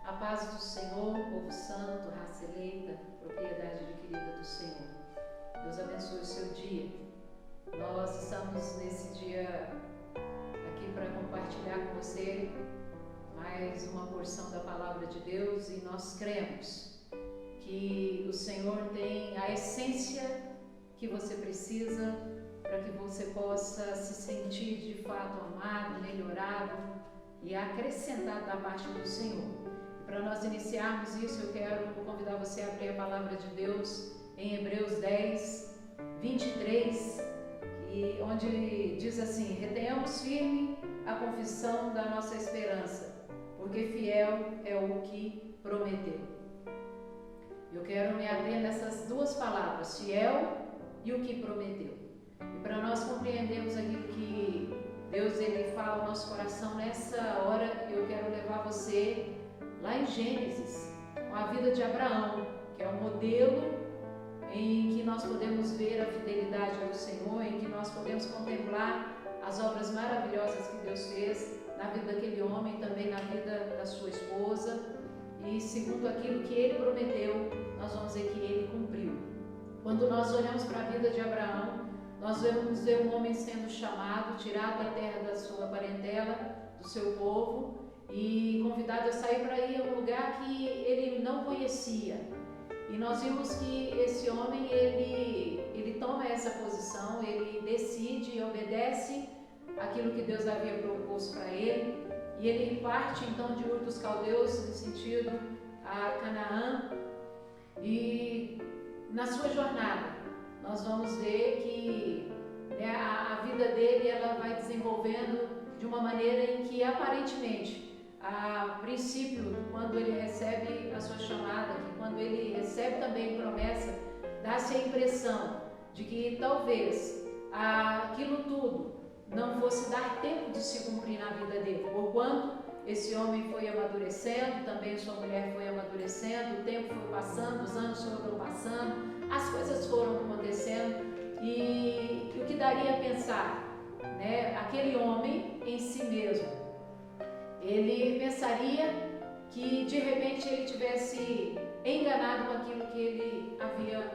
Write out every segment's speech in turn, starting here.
A paz do Senhor, povo santo, raça eleita, propriedade adquirida do Senhor. Deus abençoe o seu dia. Nós estamos nesse dia aqui para compartilhar com você mais uma porção da palavra de Deus, e nós cremos que o Senhor tem a essência que você precisa para que você possa se sentir de fato amado, melhorado e acrescentado da parte do Senhor. Para nós iniciarmos isso, eu quero convidar você a abrir a palavra de Deus em Hebreus 10, 23, onde diz assim: retenhamos firme a confissão da nossa esperança, porque fiel é o que prometeu. Eu quero me ater nessas duas palavras, fiel e o que prometeu. E para nós compreendermos aquilo que Deus ele fala ao nosso coração nessa hora, eu quero levar você lá em Gênesis, com a vida de Abraão, que é um modelo em que nós podemos ver a fidelidade ao Senhor, em que nós podemos contemplar as obras maravilhosas que Deus fez na vida daquele homem, também na vida da sua esposa, e segundo aquilo que ele prometeu, nós vamos ver que ele cumpriu. Quando nós olhamos para a vida de Abraão, nós vamos ver um homem sendo chamado, tirado da terra da sua parentela, do seu povo, e convidado a sair para ir a um lugar que ele não conhecia. E nós vimos que esse homem, ele toma essa posição, ele decide e obedece aquilo que Deus havia proposto para ele, e ele parte então de Ur dos Caldeus, no sentido a Canaã, e na sua jornada nós vamos ver que a vida dele ela vai desenvolvendo de uma maneira em que aparentemente, a princípio, quando ele recebe a sua chamada, que quando ele recebe também promessa, dá-se a impressão de que talvez aquilo tudo não fosse dar tempo de se cumprir na vida dele, porquanto esse homem foi amadurecendo, também sua mulher foi amadurecendo, o tempo foi passando, os anos foram passando, as coisas foram acontecendo, e o que daria a pensar, aquele homem em si mesmo, ele pensaria que de repente ele tivesse enganado com aquilo que ele havia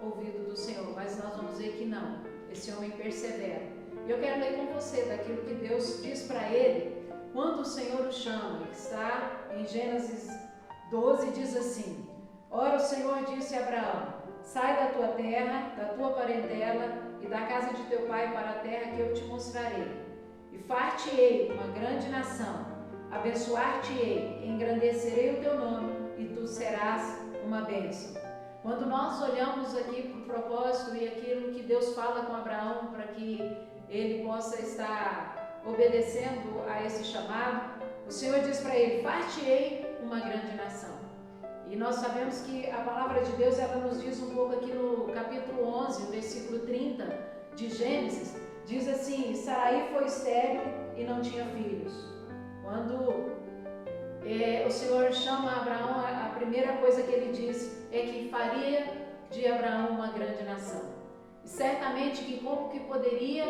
ouvido do Senhor, mas nós vamos ver que não, esse homem persevera. Eu quero ler com você daquilo que Deus diz para ele quando o Senhor o chama, que está em Gênesis 12, diz assim: ora o Senhor disse a Abraão: sai da tua terra, da tua parentela e da casa de teu pai para a terra que eu te mostrarei, e far-te-ei uma grande nação, abençoar-te-ei, engrandecerei o teu nome, e tu serás uma bênção. Quando nós olhamos aqui para o propósito e aquilo que Deus fala com Abraão para que ele possa estar obedecendo a esse chamado, o Senhor diz para ele: far-te-ei uma grande nação. E nós sabemos que a palavra de Deus ela nos diz um pouco aqui no capítulo 11, versículo 30 de Gênesis, diz assim: Sarai foi estéril e não tinha filhos. Quando o Senhor chama Abraão, a primeira coisa que ele diz é que faria de Abraão uma grande nação. E certamente que como que poderia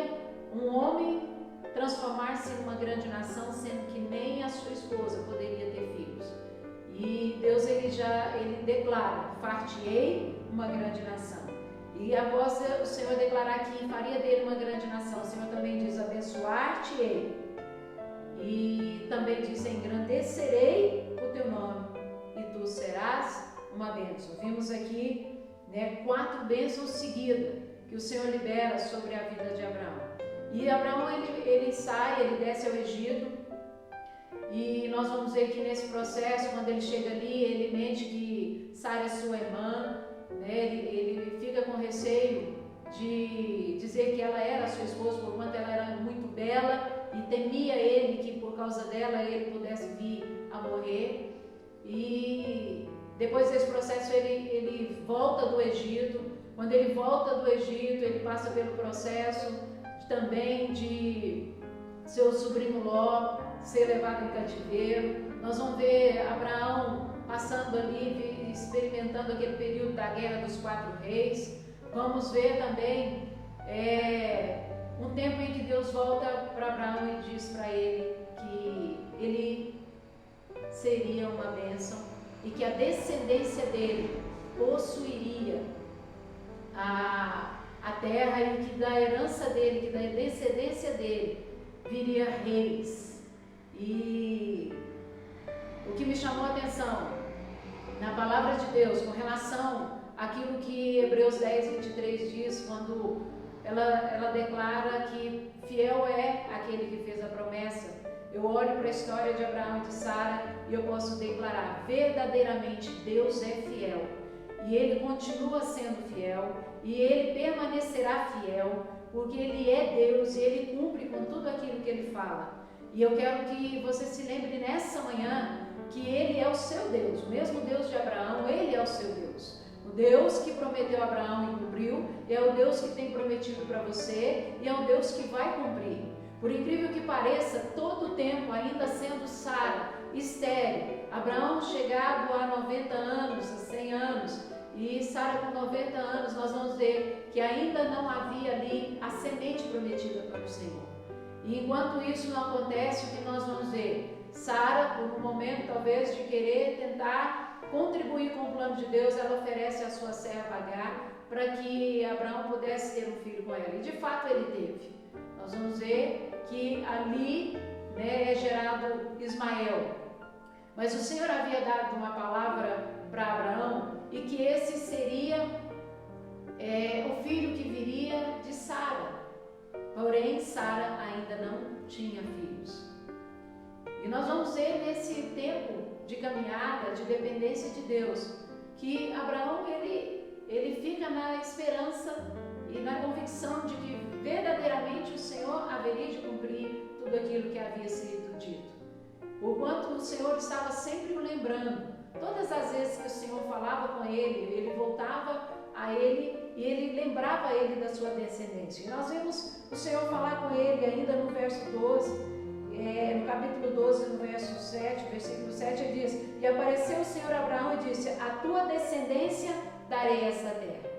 um homem transformar-se em uma grande nação, sendo que nem a sua esposa poderia ter filhos? E Deus ele declara: far-te-ei uma grande nação. E após o Senhor declarar que faria dele uma grande nação, o Senhor também diz: abençoar-te-ei. E também diz: engrandecerei o teu nome, e tu serás uma bênção. Vimos aqui 4 bênçãos seguidas que o Senhor libera sobre a vida de Abraão. E Abraão ele sai, ele desce ao Egito, e nós vamos ver que nesse processo, quando ele chega ali, ele mente que Sara é sua irmã, ele fica com receio de dizer que ela era sua esposa, porquanto ela era muito bela, e temia ele que por causa dela ele pudesse vir a morrer. E depois desse processo ele volta do Egito. Quando ele volta do Egito, ele passa pelo processo também de seu sobrinho Ló ser levado em cativeiro. Nós vamos ver Abraão passando ali, experimentando aquele período da Guerra dos 4 Reis. Vamos ver também um tempo em que Deus volta para Abraão e diz para ele que ele seria uma bênção e que a descendência dele possuiria a terra e que da herança dele, que da descendência dele, viria reis. E o que me chamou a atenção na palavra de Deus com relação àquilo que Hebreus 10:23 diz, quando ela declara que fiel é aquele que fez a promessa. Eu olho para a história de Abraão e de Sara e eu posso declarar, verdadeiramente Deus é fiel. E Ele continua sendo fiel, e Ele permanecerá fiel, porque Ele é Deus e Ele cumpre com tudo aquilo que Ele fala. E eu quero que você se lembre nessa manhã que Ele é o seu Deus, o mesmo Deus de Abraão, Ele é o seu Deus. O Deus que prometeu a Abraão e cumpriu, é o Deus que tem prometido para você, e é o Deus que vai cumprir. Por incrível que pareça, todo o tempo, ainda sendo Sara estéril, Abraão chegado a 90 anos, a 100 anos, e Sara com 90 anos, nós vamos ver que ainda não havia ali a semente prometida para o Senhor. E enquanto isso não acontece, o que nós vamos ver? Sara, por um momento talvez de querer tentar contribuir com o plano de Deus, ela oferece a sua serva Agar para que Abraão pudesse ter um filho com ela. E de fato ele teve. Nós vamos ver que ali é gerado Ismael. Mas o Senhor havia dado uma palavra para Abraão e que esse seria o filho que viria de Sara. Porém, Sara ainda não tinha filhos. E nós vamos ver nesse tempo de caminhada, de dependência de Deus, que Abraão ele fica na esperança e na convicção de que verdadeiramente o Senhor haveria de cumprir tudo aquilo que havia sido dito. Porquanto o Senhor estava sempre o lembrando. Todas as vezes que o Senhor falava com ele voltava a ele e ele lembrava ele da sua descendência. E nós vemos o Senhor falar com ele ainda no verso 12, no capítulo 12, no verso 7, versículo 7, ele diz: e apareceu o Senhor a Abraão e disse: a tua descendência darei esta terra.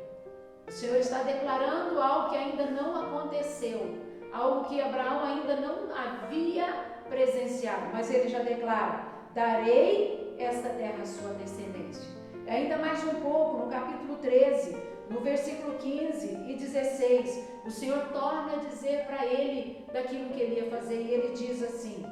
O Senhor está declarando algo que ainda não aconteceu, algo que Abraão ainda não havia presenciado, mas ele já declara: darei esta terra à sua descendência. Ainda mais um pouco, no capítulo 13, no versículo 15 e 16, o Senhor torna a dizer para ele daquilo que ele ia fazer, e ele diz assim: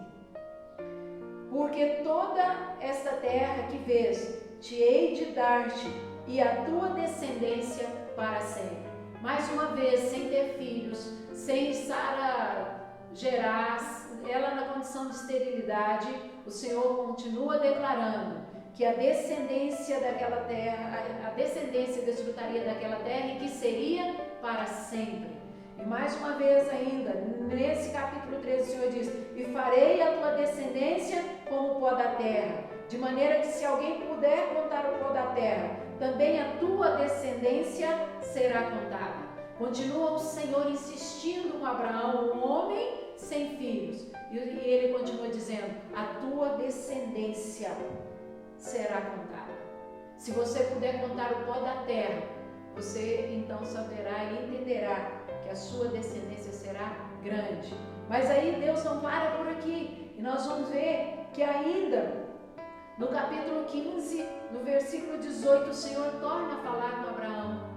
porque toda esta terra que vês, te hei de dar-te e a tua descendência para sempre. Mais uma vez, sem ter filhos, sem Sara gerar, ela na condição de esterilidade, o Senhor continua declarando que a descendência daquela terra, a descendência desfrutaria daquela terra e que seria para sempre. E mais uma vez ainda, nesse capítulo 13, o Senhor diz: e farei a tua descendência como o pó da terra, de maneira que se alguém puder contar o pó da terra, também a tua descendência será contada. Continua o Senhor insistindo com Abraão, um homem sem filhos, e ele continua dizendo: a tua descendência será contada. Se você puder contar o pó da terra, você então saberá e entenderá que a sua descendência será grande. Mas aí Deus não para por aqui, e nós vamos ver que ainda no capítulo 15, no versículo 18, o Senhor torna a falar com Abraão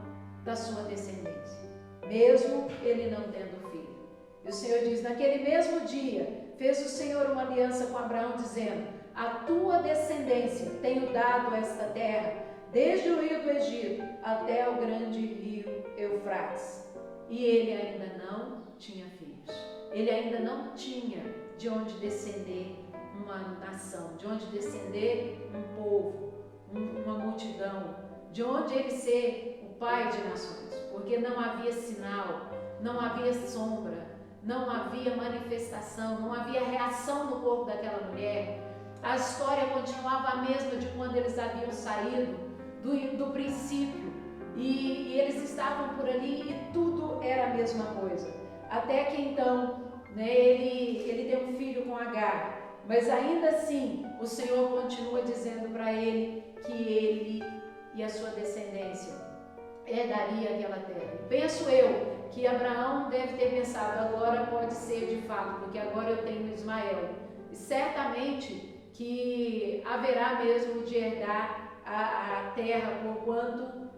da sua descendência, mesmo ele não tendo filho. E o Senhor diz: naquele mesmo dia fez o Senhor uma aliança com Abraão, dizendo: a tua descendência tenho dado esta terra, desde o rio do Egito até o grande rio Eufrates. E ele ainda não tinha filhos. Ele ainda não tinha de onde descender uma nação, de onde descender um povo, uma multidão, de onde ele ser o pai de nações, porque não havia sinal, não havia sombra, não havia manifestação, não havia reação no corpo daquela mulher. A história continuava a mesma de quando eles haviam saído do princípio, e eles estavam por ali e tudo era a mesma coisa, até que então ele tem um filho com Agar, mas ainda assim o Senhor continua dizendo para ele que ele e a sua descendência herdaria aquela terra. Penso eu que Abraão deve ter pensado: agora pode ser de fato, porque agora eu tenho Ismael. E certamente que haverá mesmo de herdar a terra, porquanto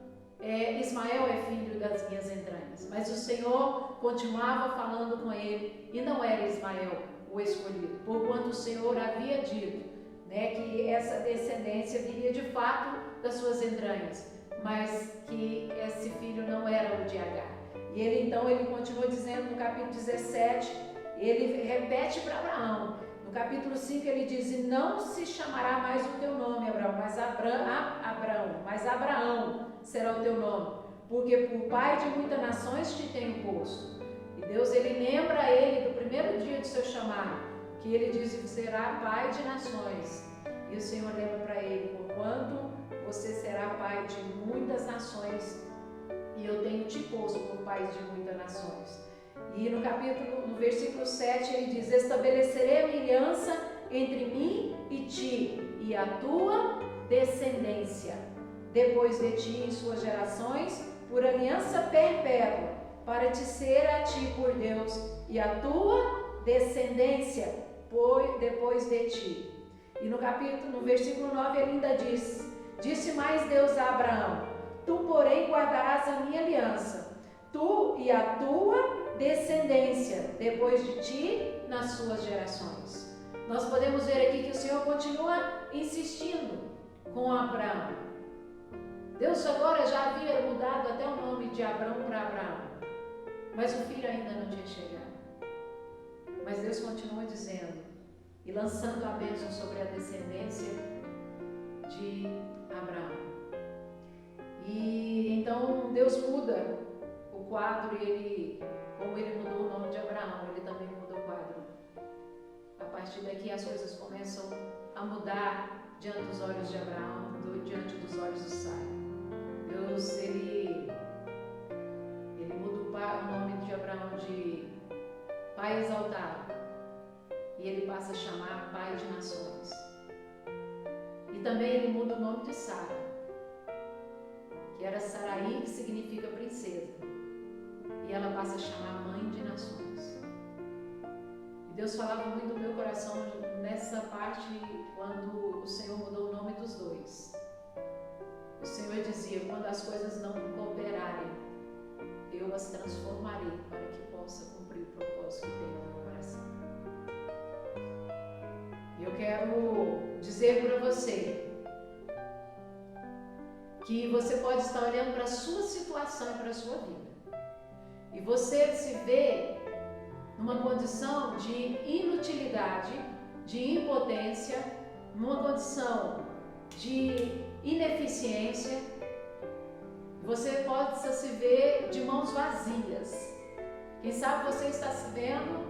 Ismael é filho das minhas entranhas. Mas o Senhor continuava falando com ele, e não era Ismael o escolhido, porquanto o Senhor havia dito, né, que essa descendência viria de fato das suas entranhas, mas que esse filho não era o de Agar. E ele continua dizendo no capítulo 17, ele repete para Abraão. No capítulo 5 ele diz: e não se chamará mais o teu nome, Abraão, mas Abraão será o teu nome, porque por pai de muitas nações te tenho posto. E Deus, ele lembra a ele do primeiro dia do seu chamado, que ele diz que será pai de nações. E o Senhor lembra para ele: porquanto você será pai de muitas nações, e eu tenho te posto por pai de muitas nações. E no versículo 7 ele diz: estabelecerei uma aliança entre mim e ti, e a tua descendência, depois de ti em suas gerações, por aliança perpétua, para te ser a ti por Deus, e a tua descendência depois de ti. E no versículo 9 ele ainda diz: disse mais Deus a Abraão: tu, porém, guardarás a minha aliança, tu e a tua descendência depois de ti nas suas gerações. Nós podemos ver aqui que o Senhor continua insistindo com Abraão. Deus agora já havia mudado até o nome de Abraão para Abraão, mas o filho ainda não tinha chegado. Mas Deus continua dizendo e lançando a bênção sobre a descendência de Abraão. E então Deus muda o quadro, e como ele mudou o nome de Abraão, ele também muda o quadro. A partir daqui as coisas começam a mudar diante dos olhos de Abraão, diante dos olhos de Sara. Deus, ele muda o nome de Abraão de pai exaltado, e ele passa a chamar pai de nações. E também ele muda o nome de Sara, que era Saraí, que significa princesa, e ela passa a chamar mãe de nações. E Deus falava muito no meu coração nessa parte, quando o Senhor mudou o nome dos dois. O Senhor dizia: quando as coisas não cooperarem, eu as transformarei para que possa cumprir o propósito que tem no meu coração. E eu quero dizer para você que você pode estar olhando para a sua situação e para a sua vida, e você se vê numa condição de inutilidade, de impotência, numa condição de ineficiência. Você pode se ver de mãos vazias. Quem sabe você está se vendo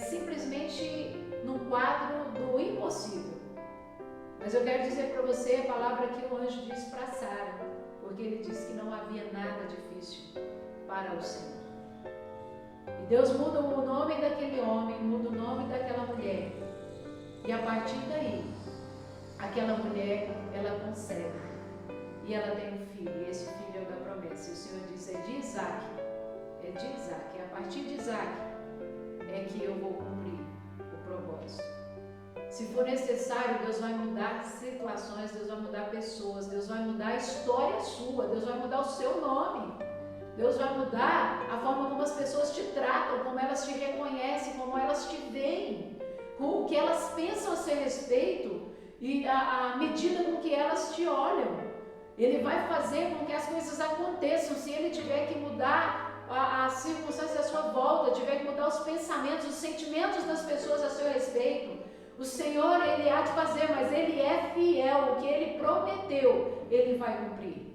simplesmente num quadro do impossível. Mas eu quero dizer para você a palavra que o anjo disse para Sara, porque ele disse que não havia nada difícil para o Senhor. E Deus muda o nome daquele homem, muda o nome daquela mulher. E a partir daí, aquela mulher, ela concebe. E ela tem um filho, e esse filho é o da promessa. E o Senhor diz: é de Isaac. É de Isaac. É a partir de Isaac é que eu vou cumprir o propósito. Se for necessário, Deus vai mudar situações, Deus vai mudar pessoas, Deus vai mudar a história sua, Deus vai mudar o seu nome. Deus vai mudar a forma como as pessoas te tratam, como elas te reconhecem, como elas te veem, com o que elas pensam a seu respeito e a medida com que elas te olham. Ele vai fazer com que as coisas aconteçam. Se ele tiver que mudar as circunstâncias à sua volta, tiver que mudar os pensamentos, os sentimentos das pessoas a seu respeito, o Senhor, ele há de fazer, mas ele é fiel. O que ele prometeu, ele vai cumprir.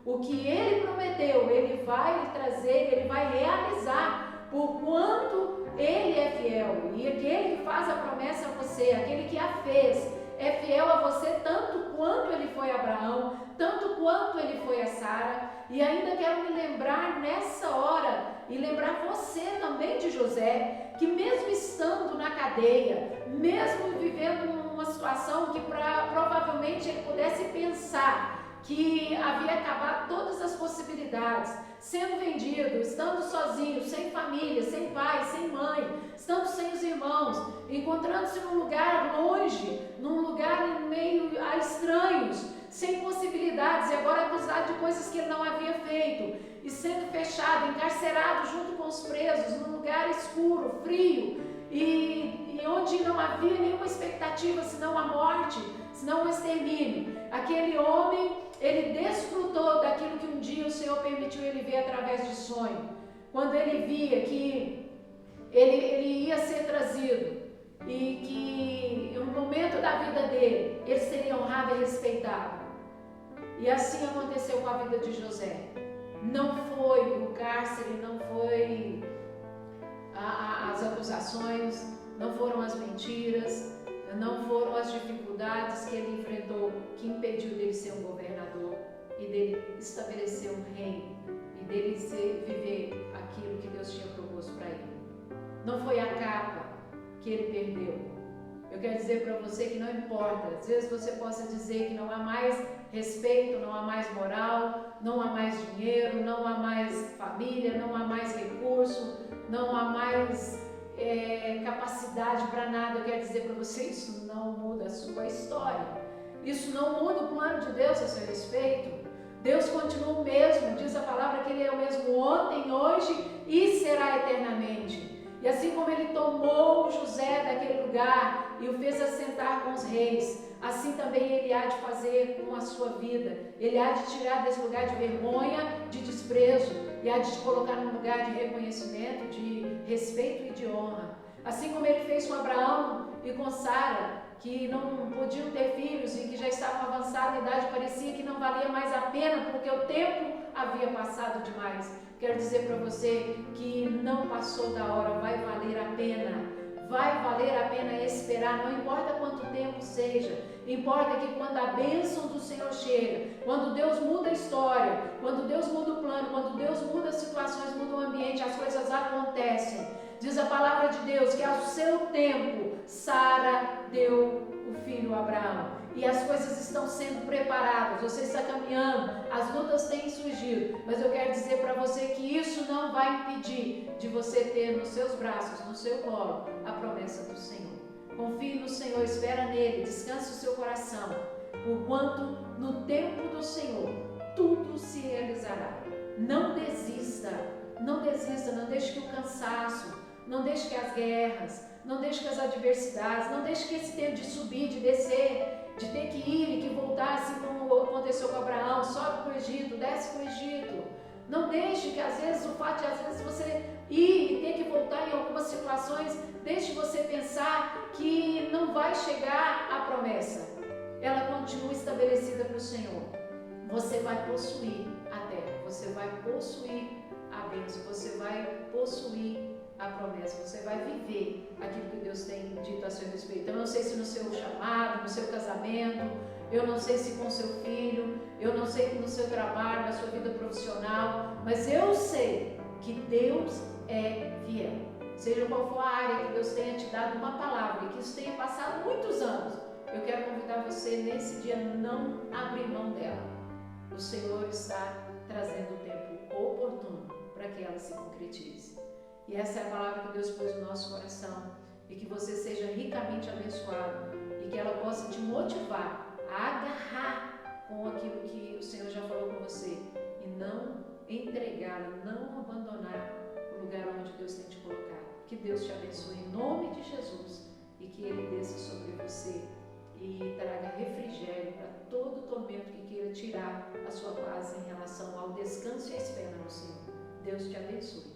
O que ele prometeu, ele vai trazer, ele vai realizar, por quanto ele é fiel. E aquele que faz a promessa a você, aquele que a fez, é fiel a você tanto quanto ele foi a Abraão, tanto quanto ele foi a Sara. E ainda quero me lembrar nessa hora, e lembrar você também de José, que mesmo estando na cadeia, mesmo vivendo uma situação que provavelmente ele pudesse pensar que havia acabado todas as possibilidades, sendo vendido, estando sozinho, sem família, sem pai, sem mãe, estando sem os irmãos, encontrando-se num lugar longe, num lugar em meio a estranhos, sem possibilidades, e agora acusado de coisas que ele não havia feito, e sendo fechado, encarcerado junto com os presos, num lugar escuro, frio, e onde não havia nenhuma expectativa senão a morte, senão o extermínio. Aquele homem, ele desfrutou daquilo que um dia o Senhor permitiu ele ver através de sonho, quando ele via que ele ia ser trazido e que no momento da vida dele, ele seria honrado e respeitado. E assim aconteceu com a vida de José. Não foi o cárcere, não foi as acusações, não foram as mentiras, não foram as dificuldades que ele enfrentou que impediu dele ser um governador e dele estabelecer um reino e dele viver aquilo que Deus tinha proposto para ele. Não foi a capa que ele perdeu. Eu quero dizer para você que não importa, às vezes você possa dizer que não há mais respeito, não há mais moral, não há mais dinheiro, não há mais família, não há mais recurso, não há mais capacidade para nada. Eu quero dizer para você, isso não muda a sua história, isso não muda o plano de Deus a seu respeito. Deus continua o mesmo, diz a palavra que Ele é o mesmo ontem, hoje e será eternamente. E assim como Ele tomou José daquele lugar e o fez assentar com os reis, assim também Ele há de fazer com a sua vida. Ele há de tirar desse lugar de vergonha, de desprezo, e há de te colocar num lugar de reconhecimento, de respeito e de honra. Assim como Ele fez com Abraão e com Sara, que não podiam ter filhos e que já estavam avançados em idade, parecia que não valia mais a pena porque o tempo havia passado demais. Quero dizer para você que não passou da hora, vai valer a pena. Vai valer a pena esperar, não importa quanto tempo seja, importa que quando a bênção do Senhor chega, quando Deus muda a história, quando Deus muda o plano, quando Deus muda as situações, muda o ambiente, as coisas acontecem. Diz a palavra de Deus que ao seu tempo, Sara deu o filho a Abraão. E as coisas estão sendo preparadas, você está caminhando, as lutas têm surgido, mas eu quero dizer para você que isso não vai impedir de você ter nos seus braços, no seu colo, a promessa do Senhor. Confie no Senhor, espera nele, descanse o seu coração, porquanto no tempo do Senhor tudo se realizará. Não desista, não desista, não deixe que o cansaço, não deixe que as guerras, não deixe que as adversidades, não deixe que esse tempo de subir, de descer, de ter que ir e que voltar, assim como aconteceu com Abraão, sobe para o Egito, desce para o Egito. Não deixe que às vezes o fato de às vezes você ir e ter que voltar em algumas situações, deixe você pensar que não vai chegar a promessa. Ela continua estabelecida para o Senhor. Você vai possuir a terra, você vai possuir a bênção, você vai possuir a promessa, você vai viver aquilo que Deus tem dito a seu respeito. Eu não sei se no seu chamado, no seu casamento, eu não sei se com seu filho, eu não sei no seu trabalho, na sua vida profissional, mas eu sei que Deus é fiel. Seja qual for a área que Deus tenha te dado uma palavra e que isso tenha passado muitos anos, eu quero convidar você nesse dia a não abrir mão dela. O Senhor está trazendo o tempo oportuno para que ela se concretize. E essa é a palavra que Deus pôs no nosso coração, e que você seja ricamente abençoado e que ela possa te motivar a agarrar com aquilo que o Senhor já falou com você e não entregá-lo, não abandonar o lugar onde Deus tem te colocado. Que Deus te abençoe em nome de Jesus e que Ele desça sobre você e traga refrigério para todo tormento que queira tirar a sua paz em relação ao descanso e à espera no Senhor. Deus te abençoe.